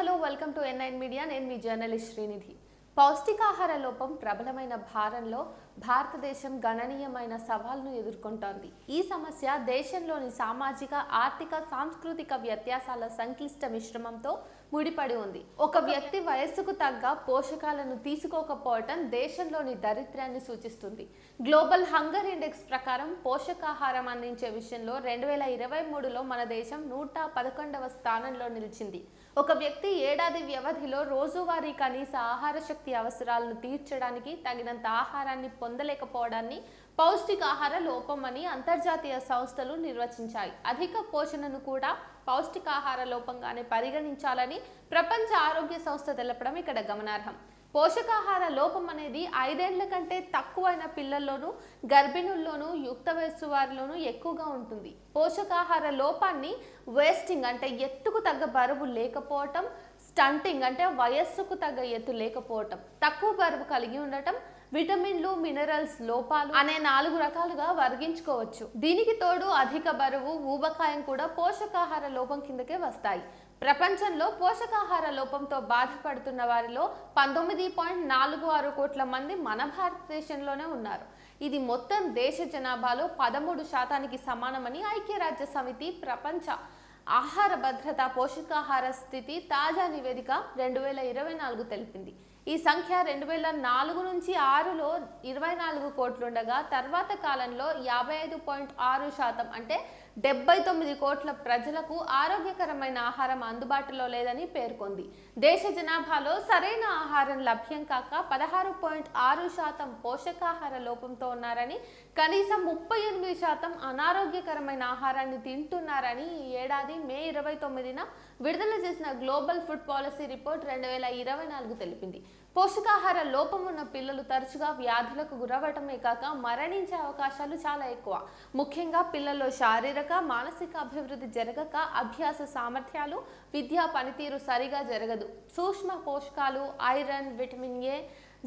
Hello welcome to N9 media. నేను మీ journalist Srinidhi. పౌష్టికాహార లోపం ప్రబలమైన భారంలో భారతదేశం గణనీయమైన సవాల్ను ఎదుర్కొంటోంది. ఈ సమస్య దేశంలోని సామాజిక, ఆర్థిక, సాంస్కృతిక వ్యత్యాసాల సంక్లిష్ట మిశ్రమంతో ముడిపడి ఉంది. ఒక వ్యక్తి వయస్సుకు తగ్గ పోషకాలను తీసుకోకపోవటం దేశంలోని దరిద్రాన్ని సూచిస్తుంది. గ్లోబల్ హంగర్ ఇండెక్స్ ప్రకారం పోషకాహారం అందించే విషయంలో 2023లో మన దేశం 111వ స్థానంలో నిలిచింది. ఒక వ్యక్తి ఏడాది వ్యవధిలో రోజువారీ కనీస ఆహార శక్తి అవసరాలను తీర్చడానికి తగినంత ఆహారాన్ని పొందలేకపోవడాన్ని పౌష్టికాహార లోపం అని అంతర్జాతీయ సంస్థలు నిర్వచించాయి. అధిక పోషణను కూడా పౌష్టికాహార లోపంగానే పరిగణించాలని ప్రపంచ ఆరోగ్య సంస్థ తెలపడం ఇక్కడ గమనార్హం. పోషకాహార లోపం అనేది 5 ఏళ్ల కంటే తక్కువైన పిల్లల్లోనూ, గర్భిణుల్లోనూ, యుక్త వయస్సు వారిలోనూ ఎక్కువగా ఉంటుంది. పోషకాహార లోపాన్ని వేస్టింగ్ అంటే ఎత్తుకు తగ్గ బరువు లేకపోవటం, స్టంటింగ్ అంటే వయస్సుకు తగ్గ ఎత్తు లేకపోవటం, తక్కువ బరువు కలిగి ఉండటం, విటమిన్లు, మినరల్స్ లోపాలు అనే 4 రకాలుగా వర్గీంచుకోవచ్చు. దీనికి తోడు అధిక బరువు, ఊబకాయం కూడా పోషకాహార లోపం కిందకే వస్తాయి. ప్రపంచంలో పోషకాహార లోపంతో బాధపడుతున్న వారిలో 19.46 కోట్ల మంది మన భారతదేశంలోనే ఉన్నారు. ఇది మొత్తం దేశ జనాభాలో 13% సమానమని ఐక్యరాజ్య సమితి ప్రపంచ ఆహార భద్రత, పోషకాహార స్థితి తాజా నివేదిక 2024 తెలిపింది. ఈ సంఖ్య 2004 నుంచి 6లో 24 కోట్లుండగా తర్వాత కాలంలో 55.6% అంటే 79 కోట్ల ప్రజలకు ఆరోగ్యకరమైన ఆహారం అందుబాటులో లేదని పేర్కొంది. దేశ జనాభాలో సరైన ఆహారం లభ్యం కాక 16.6% పోషకాహార లోపంతో ఉన్నారని, కనీసం 38% అనారోగ్యకరమైన ఆహారాన్ని తింటున్నారని ఈ ఏడాది మే 29న విడుదల చేసిన గ్లోబల్ ఫుడ్ పాలసీ రిపోర్ట్ 2024 తెలిపింది. పోషకాహార లోపం ఉన్న పిల్లలు తరచుగా వ్యాధులకు గురవటమే కాక మరణించే అవకాశాలు చాలా ఎక్కువ. ముఖ్యంగా పిల్లల్లో శారీరక, మానసిక అభివృద్ధి జరగక అభ్యాస సామర్థ్యాలు, విద్యా పనితీరు సరిగా జరగదు. సూక్ష్మ పోషకాలు, ఐరన్, విటమిన్ ఏ,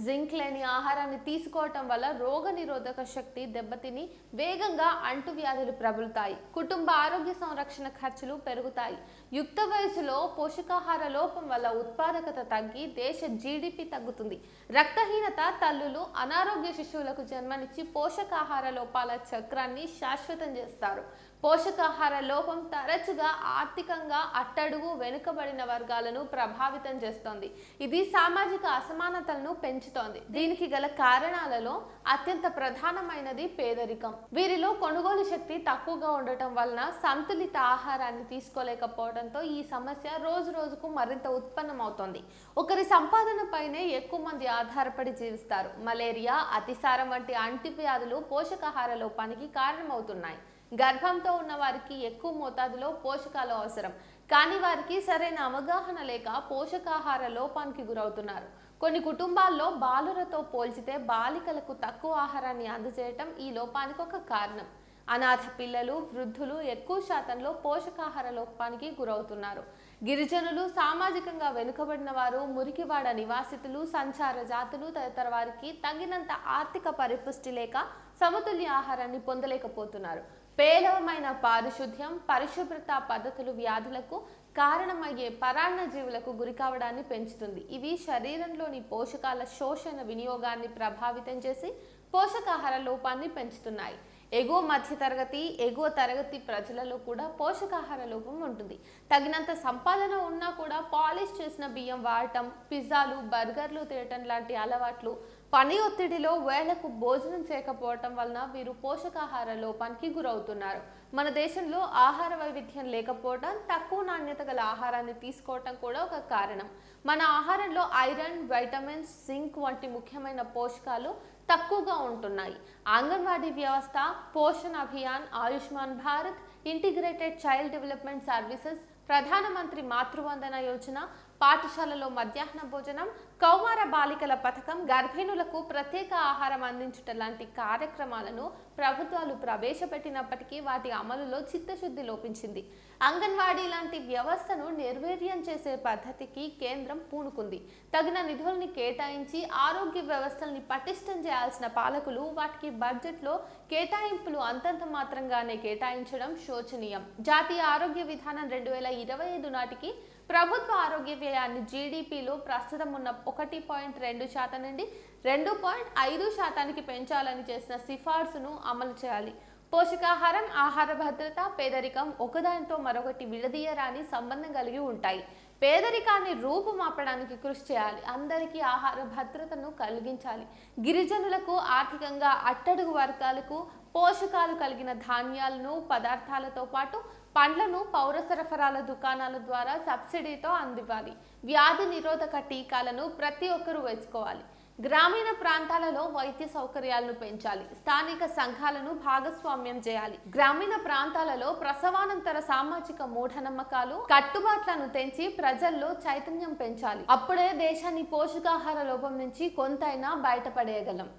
జింక్ లేని ఆహారాన్ని తీసుకోవటం వల్ల రోగ నిరోధక శక్తి దెబ్బతిని వేగంగా అంటువ్యాధులు ప్రబలుతాయి. కుటుంబ ఆరోగ్య సంరక్షణ ఖర్చులు పెరుగుతాయి. యుక్త వయసులో పోషకాహార లోపం వల్ల ఉత్పాదకత తగ్గి దేశ జీడిపి తగ్గుతుంది. రక్తహీనత తల్లులు అనారోగ్య శిశువులకు జన్మనిచ్చి పోషకాహార లోపాల చక్రాన్ని శాశ్వతం చేస్తారు. పోషకాహార లోపం తరచుగా ఆర్థికంగా అట్టడుగు, వెనుకబడిన వర్గాలను ప్రభావితం చేస్తోంది. ఇది సామాజిక అసమానతలను పెంచుతోంది. దీనికి గల కారణాలలో అత్యంత ప్రధానమైనది పేదరికం. వీరిలో కొనుగోలు శక్తి తక్కువగా ఉండటం వలన సంతులిత ఆహారాన్ని తీసుకోలేకపోవడంతో ఈ సమస్య రోజు రోజుకు మరింత ఉత్పన్నమవుతోంది. ఒకరి సంపాదనపైనే ఎక్కువ మంది ఆధారపడి జీవిస్తారు. మలేరియా, అతిసారం వంటి అంటువ్యాధులు పోషకాహార లోపానికి కారణమవుతున్నాయి. గర్భంతో ఉన్న వారికి ఎక్కువ మోతాదులో పోషకాలు అవసరం, కానీ వారికి సరైన అవగాహన లేక పోషకాహార లోపానికి గురవుతున్నారు. కొన్ని కుటుంబాల్లో బాలురతో పోల్చితే బాలికలకు తక్కువ ఆహారాన్ని అందజేయటం ఈ లోపానికి ఒక కారణం. అనాథ పిల్లలు, వృద్ధులు ఎక్కువ శాతంలో పోషకాహార లోపానికి గురవుతున్నారు. గిరిజనులు, సామాజికంగా వెనుకబడిన వారు, మురికివాడ నివాసితులు, సంచార జాతులు తదితర వారికి తగినంత ఆర్థిక పరిపుష్టి లేక సమతుల్య ఆహారాన్ని పొందలేకపోతున్నారు. పేలవమైన పారిశుద్ధ్యం, పరిశుభ్రత పద్ధతులు వ్యాధులకు కారణమయ్యే పరాన్న జీవులకు గురి కావడాన్ని పెంచుతుంది. ఇవి శరీరంలోని పోషకాల శోషణ వినియోగాన్ని ప్రభావితం చేసి పోషకాహార లోపాన్ని పెంచుతున్నాయి. ఎగువ మధ్యతరగతి, ఎగువ తరగతి ప్రజలలో కూడా పోషకాహార లోపం ఉంటుంది. తగినంత సంపాదన ఉన్నా కూడా పాలిష్ చేసిన బియ్యం వాడటం, పిజ్జాలు, బర్గర్లు తినటం లాంటి అలవాట్లు, పని ఒత్తిడిలో వేళకు భోజనం చేయకపోవటం వలన వీరు పోషకాహార లోపానికి గురవుతున్నారు. మన దేశంలో ఆహార వైవిధ్యం లేకపోవడం, తక్కువ నాణ్యత గల ఆహారాన్ని తీసుకోవటం కూడా ఒక కారణం. మన ఆహారంలో ఐరన్, వైటమిన్స్, జింక్ వంటి ముఖ్యమైన పోషకాలు తక్కువగా ఉంటున్నాయి. అంగన్వాడీ వ్యవస్థ, Poshan Abhiyan, Ayushman Bharat, integrated child development services, ప్రధానమంత్రి మాతృవందన యోజన, పాఠశాలలో మధ్యాహ్న భోజనం, కౌమార బాలికల పథకం, గర్భిణులకు ప్రత్యేక ఆహారం అందించుట లాంటి కార్యక్రమాలను ప్రభుత్వాలు ప్రవేశపెట్టినప్పటికీ వాటి అమలులో చిత్తశుద్ధి లోపించింది. అంగన్వాడీ లాంటి వ్యవస్థను నిర్వీర్యం చేసే పద్ధతికి కేంద్రం పూనుకుంది. తగిన నిధుల్ని కేటాయించి ఆరోగ్య వ్యవస్థల్ని పటిష్టం చేయాల్సిన పాలకులు వాటికి బడ్జెట్లో కేటాయింపులు అంతంత మాత్రంగానే కేటాయించడం శోచనీయం. జాతీయ ఆరోగ్య విధానం 2025 నాటికి ప్రభుత్వ ఆరోగ్య వ్యయాన్ని జీడీపీలో ప్రస్తుతం ఉన్న 1.2% నుండి 2.5% పెంచాలని చేసిన సిఫార్సును అమలు చేయాలి. పోషకాహారం, ఆహార భద్రత, పేదరికం ఒకదానితో మరొకటి విడదీయరాని సంబంధం కలిగి ఉంటాయి. పేదరికాన్ని రూపుమాపడానికి కృషి చేయాలి. అందరికీ ఆహార భద్రతను కలిగించాలి. గిరిజనులకు, ఆర్థికంగా అట్టడుగు వర్గాలకు పోషకాలు కలిగిన ధాన్యాలను, పదార్థాలతో పాటు పండ్లను పౌర సరఫరాల దుకాణాల ద్వారా సబ్సిడీతో అందివ్వాలి. వ్యాధి నిరోధక టీకాలను ప్రతి ఒక్కరూ వేసుకోవాలి. గ్రామీణ ప్రాంతాలలో వైద్య సౌకర్యాలను పెంచాలి. స్థానిక సంఘాలను భాగస్వామ్యం చేయాలి. గ్రామీణ ప్రాంతాలలో ప్రసవానంతర సామాజిక మూఢనమ్మకాలు, కట్టుబాట్లను తెంచి ప్రజల్లో చైతన్యం పెంచాలి. అప్పుడే దేశాన్ని పోషకాహార లోపం నుంచి కొంతైనా బయటపడేయగలం.